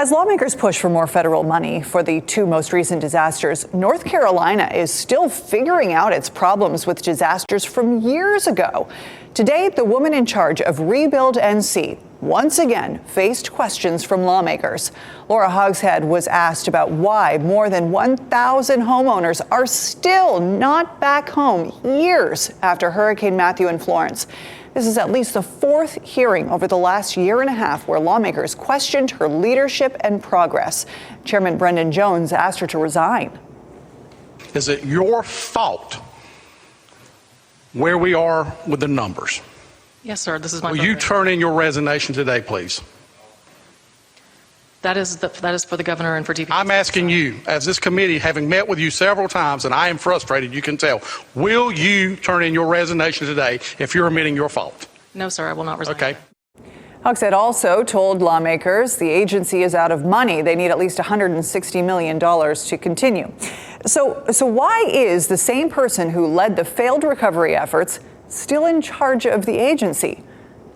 As lawmakers push for more federal money for the two most recent disasters, North Carolina is still figuring out its problems with disasters from years ago. Today, the woman in charge of Rebuild NC once again faced questions from lawmakers. Laura Hogshead was asked about why more than 1,000 homeowners are still not back home years after Hurricane Matthew and Florence. This is at least the fourth hearing over the last year and a half where lawmakers questioned her leadership and progress. Chairman Brendan Jones asked her to resign. Is it your fault where we are with the numbers? Yes, sir. This is my. Will you turn in your resignation today, please? That is for the governor and for DPS. I'm asking you, as this committee, having met with you several times, and I am frustrated, you can tell, will you turn in your resignation today if you're admitting your fault? No, sir, I will not resign. Okay. Hogshead also told lawmakers the agency is out of money. They need at least $160 million to continue. So why is the same person who led the failed recovery efforts still in charge of the agency?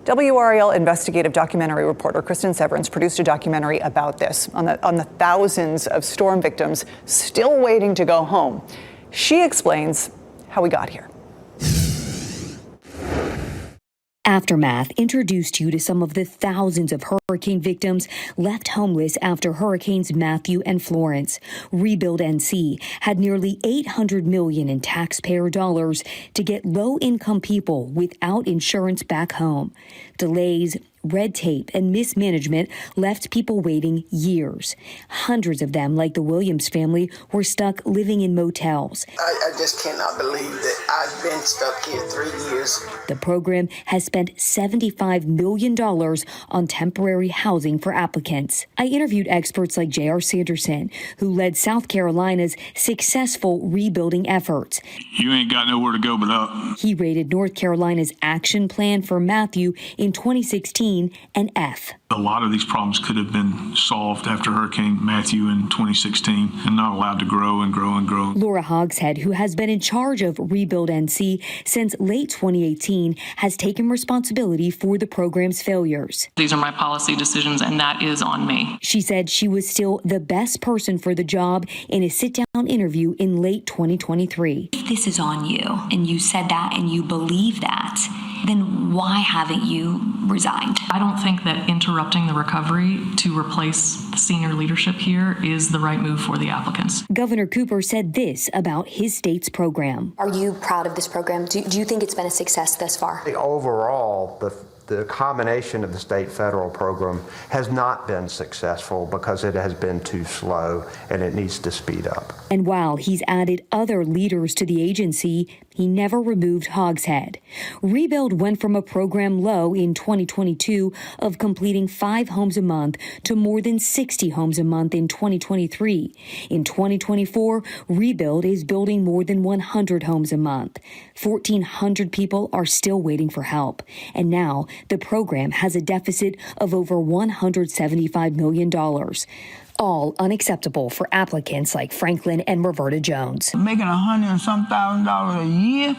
WRAL investigative documentary reporter Kristen Severance produced a documentary about this on the thousands of storm victims still waiting to go home. She explains how we got here. Aftermath introduced you to some of the thousands of hurricane victims left homeless after Hurricanes Matthew and Florence. Rebuild NC had nearly $800 million in taxpayer dollars to get low-income people without insurance back home. Delays, red tape, and mismanagement left people waiting years. Hundreds of them, like the Williams family, were stuck living in motels. I just cannot believe that I've been stuck here 3 years. The program has spent $75 million on temporary housing for applicants. I interviewed experts like J.R. Sanderson, who led South Carolina's successful rebuilding efforts. You ain't got nowhere to go but up. He rated North Carolina's action plan for Matthew in 2016 an F. A lot of these problems could have been solved after Hurricane Matthew in 2016 and not allowed to grow and grow and grow. Laura Hogshead, who has been in charge of Rebuild NC since late 2018, has taken responsibility for the program's failures. These are my policy decisions, and that is on me. She said she was still the best person for the job in a sit-down interview in late 2023. If this is on you, and you said that and you believe that, then why haven't you resigned? I don't think that interrupting the recovery to replace the senior leadership here is the right move for the applicants. Governor Cooper said this about his state's program. Are you proud of this program? Do you think it's been a success thus far? Overall, the combination of the state-federal program has not been successful because it has been too slow and it needs to speed up. And while he's added other leaders to the agency, he never removed Hogshead. Rebuild went from a program low in 2022 of completing 5 homes a month to more than 60 homes a month in 2023. In 2024, Rebuild is building more than 100 homes a month. 1,400 people are still waiting for help. And now the program has a deficit of over $175 million. All unacceptable for applicants like Franklin and Roberta Jones. Making $100 and some thousand a year,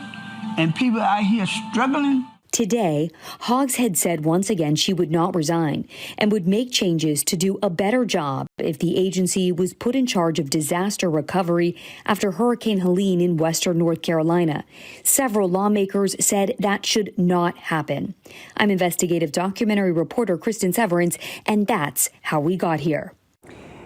and people out here struggling. Today, Hogshead said once again she would not resign and would make changes to do a better job if the agency was put in charge of disaster recovery after Hurricane Helene in western North Carolina. Several lawmakers said that should not happen. I'm investigative documentary reporter Kristen Severance, and that's how we got here.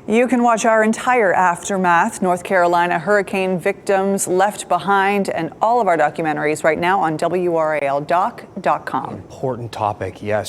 You can watch our entire Aftermath, North Carolina hurricane victims left behind, and all of our documentaries right now on WRALdoc.com. Important topic, yes.